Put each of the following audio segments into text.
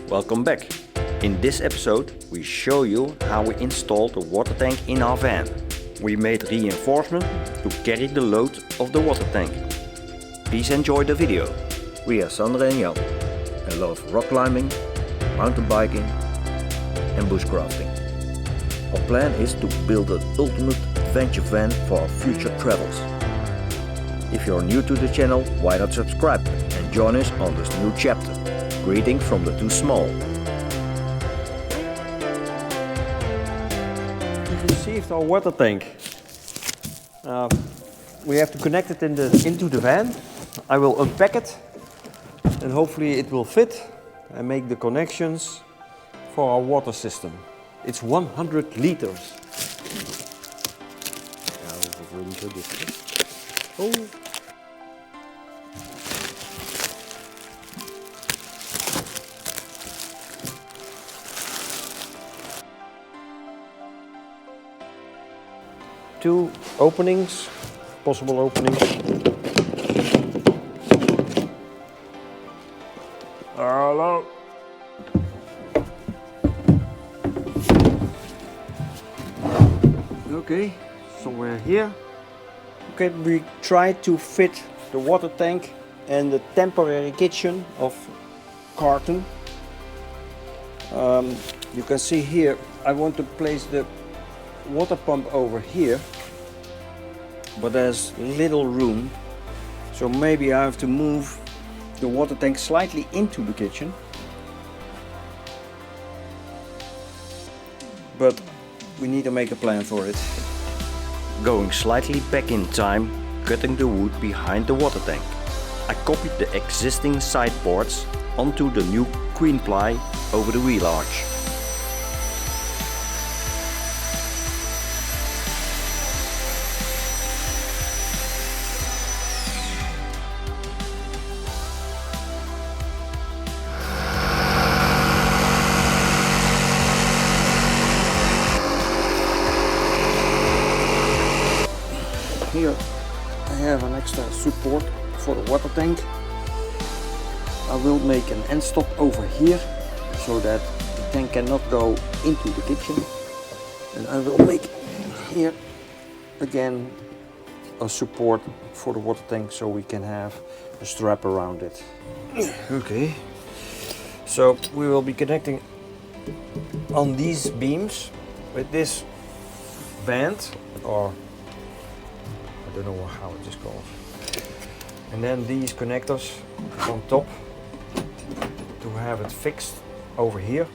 Welcome back. In this episode we show you how we installed the water tank in our van. We made reinforcement to carry the load of the water tank. Please enjoy the video. We are Sandra and Jan and love rock climbing, mountain biking and bushcrafting. Our plan is to build an ultimate adventure van for our future travels. If you're new to the channel, why not subscribe and join us on this new chapter. Greetings from the Too Small. We received our water tank. We have to connect it into the van. I will unpack it and hopefully it will fit and make the connections for our water system. It's 100 liters. Ja, dat is wel niet zo dik. Oh. Two openings, possible openings. Hello. Okay, somewhere here. Okay, we tried to fit the water tank and the temporary kitchen of carton. You can see here, I want to place the water pump over here, but there's little room, so maybe I have to move the water tank slightly into the kitchen, but we need to make a plan for it. Going slightly back in time, cutting the wood behind the water tank. I copied the existing sideboards onto the new queen ply over the wheel arch. Here I have an extra support for the water tank. I will make an end stop over here so that the tank cannot go into the kitchen, and I will make here again a support for the water tank so we can have a strap around it. Okay, so we will be connecting on these beams with this band, or I don't know how it is called. And then these connectors on top to have it fixed over here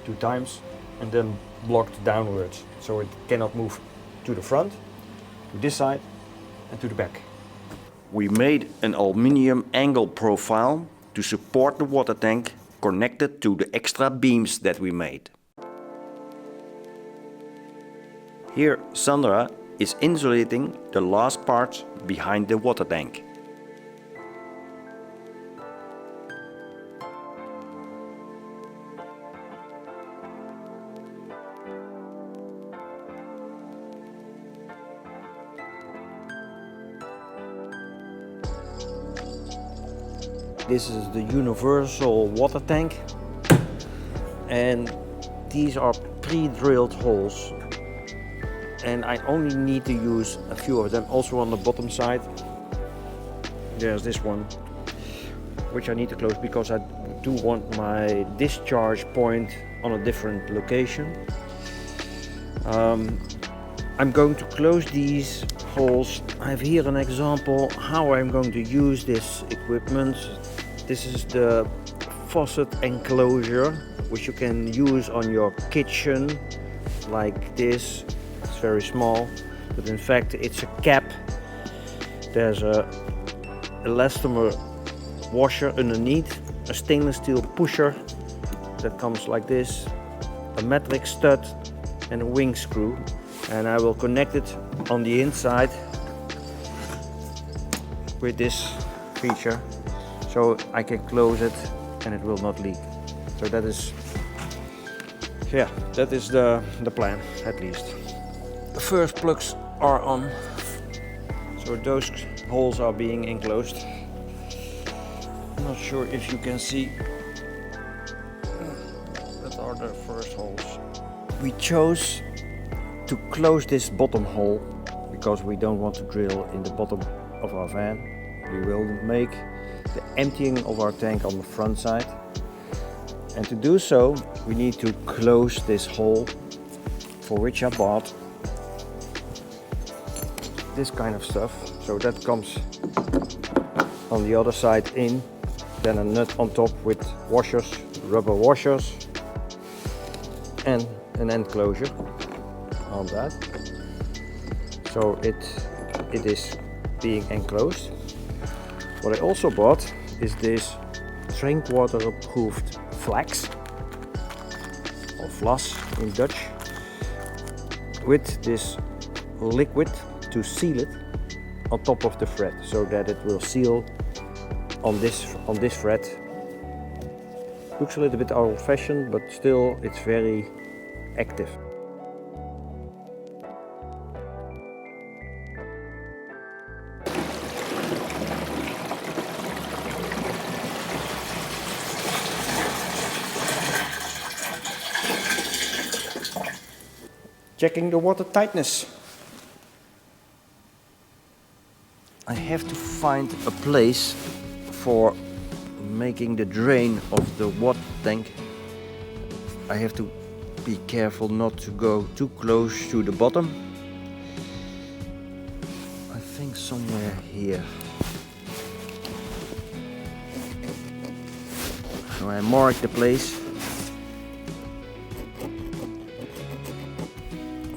2 times and then blocked downwards so it cannot move to the front, to this side and to the back. We made an aluminium angle profile to support the water tank connected to the extra beams that we made. Here Sandra is insulating the last parts behind the water tank. This is the universal water tank, and these are pre-drilled holes. And I only need to use a few of them. Also on the bottom side there's this one which I need to close because I do want my discharge point on a different location. I'm going to close these holes. I have here an example how I'm going to use this equipment. This is the faucet enclosure which you can use on your kitchen like this. It's very small, but in fact it's a cap. There's a elastomer washer underneath, a stainless steel pusher that comes like this, a metric stud and a wing screw, and I will connect it on the inside with this feature so I can close it and it will not leak. So that is the plan, at least. The first plugs are on, so those holes are being enclosed. I'm not sure if you can see What are the first holes? We chose to close this bottom hole because we don't want to drill in the bottom of our van. We will make the emptying of our tank on the front side. And to do so, we need to close this hole, for which I bought this kind of stuff. So that comes on the other side in, then a nut on top with washers, rubber washers, and an end closure on that. So it is being enclosed. What I also bought is this drink water approved flax, or vlas in Dutch, with this liquid to seal it on top of the thread, so that it will seal on this thread. Looks a little bit old-fashioned, but still it's very active. Checking the water tightness. I have to find a place for making the drain of the water tank. I have to be careful not to go too close to the bottom. I think somewhere here. So I mark the place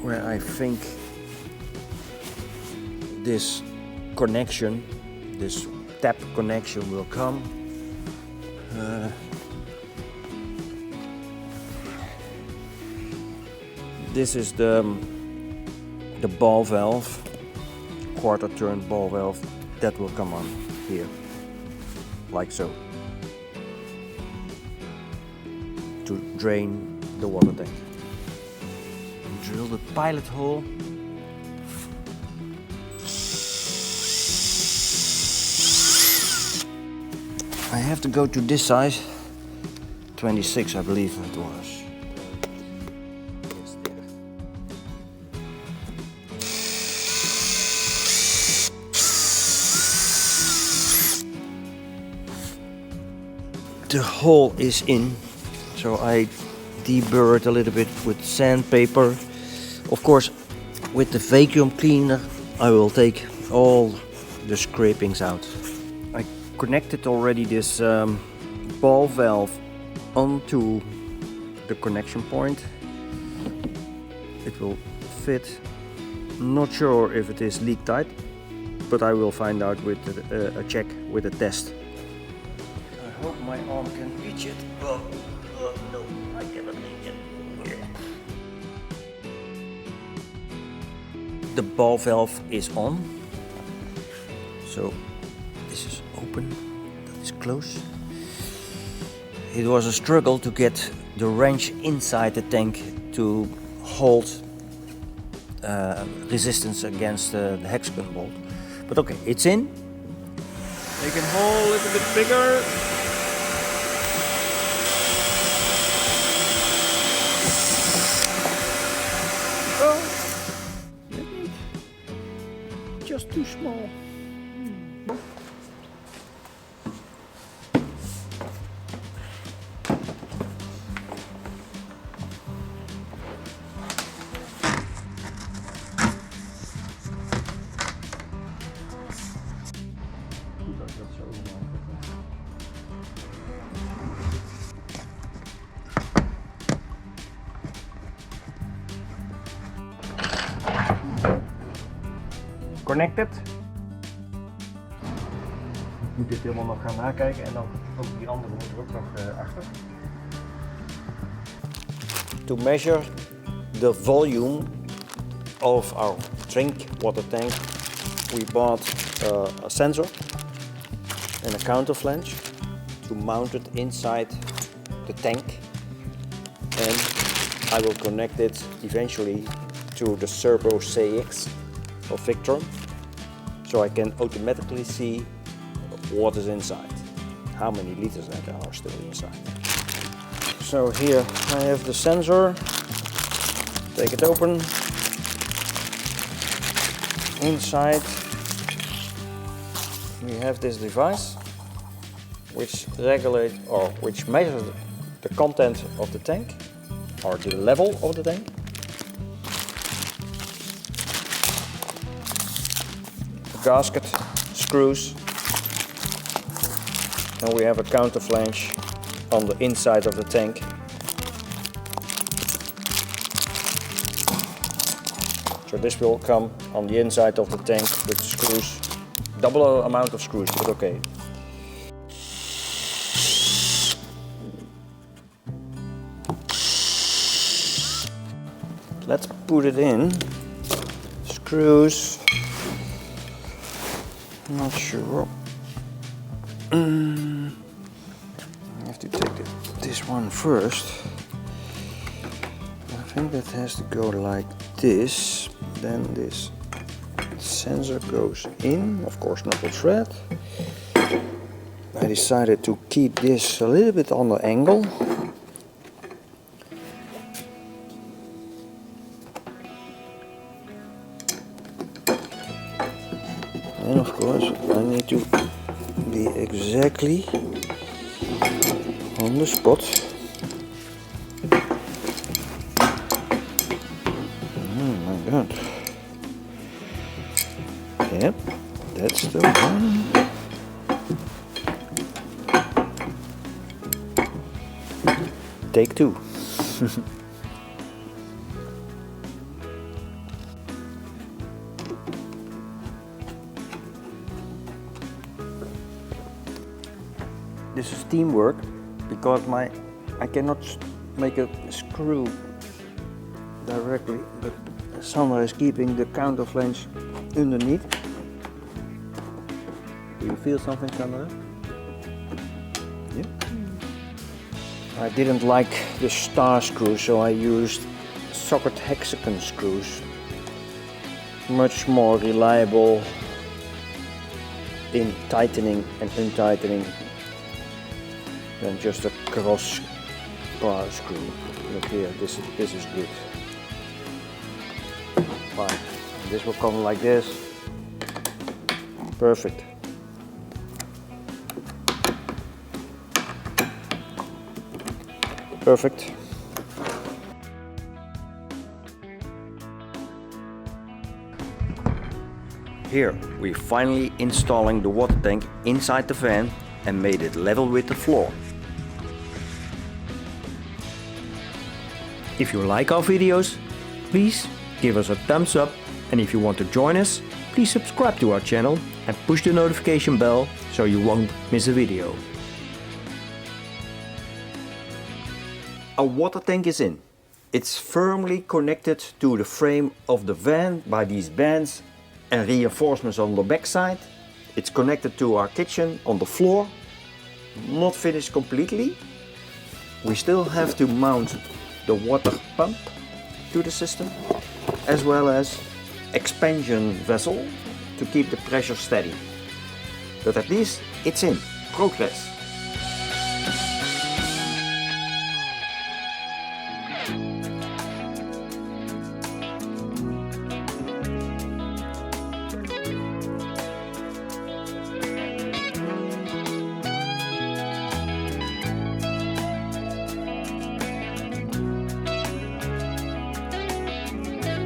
where I think this connection, this tap connection will come. This is the ball valve, quarter turn ball valve, that will come on here, like so, to drain the water tank. Drill the pilot hole. I have to go to this size, 26 I believe it was. Yes, there. The hole is in, so I deburr it a little bit with sandpaper. Of course, with the vacuum cleaner I will take all the scrapings out. I connected already this ball valve onto the connection point. It will fit. Not sure if it is leak tight, but I will find out with a check with a test. I hope my arm can reach it. Oh no, I cannot reach it. The ball valve is on, so this is open, that is closed. It was a struggle to get the wrench inside the tank to hold resistance against the hexagon bolt. But okay, it's in. Make it hole a little bit bigger. Just too small. Connected. Ik moet dit helemaal nog gaan nakijken en dan ook die andere moet er ook nog achter. To measure the volume of our drink water tank, we bought a sensor and a counter flange to mount it inside the tank, and I will connect it eventually to the Servo CX of Victron, so I can automatically see what is inside, how many liters there are still inside. So here I have the sensor. Take it open. Inside we have this device which regulates or which measures the content of the tank or the level of the tank. The gasket screws, and we have a counter flange on the inside of the tank. So this will come on the inside of the tank with screws, double amount of screws, but okay. Let's put it in. Screws. Not sure. I have to take this one first. I think that has to go like this. Then this sensor goes in, of course not the thread. I decided to keep this a little bit on the angle. And of course I need to be exactly on the spot. Oh my god. Yep, that's the one. Take two. This is teamwork because I cannot make a screw directly, but Sandra is keeping the counter flange underneath. Do you feel something, Sandra? Yeah. I didn't like the star screw, so I used socket hexagon screws. Much more reliable in tightening and untightening than just a cross bar screw. Look here, this is good. Fine. This will come like this. Perfect. Perfect. Here we're finally installing the water tank inside the van and made it level with the floor. If you like our videos, please give us a thumbs up, and if you want to join us, please subscribe to our channel and push the notification bell so you won't miss a video. Our water tank is in. It's firmly connected to the frame of the van by these bands and reinforcements on the back side. It's connected to our kitchen on the floor. Not finished completely. We still have to mount the water pump to the system, as well as expansion vessel to keep the pressure steady. But at least it's in progress.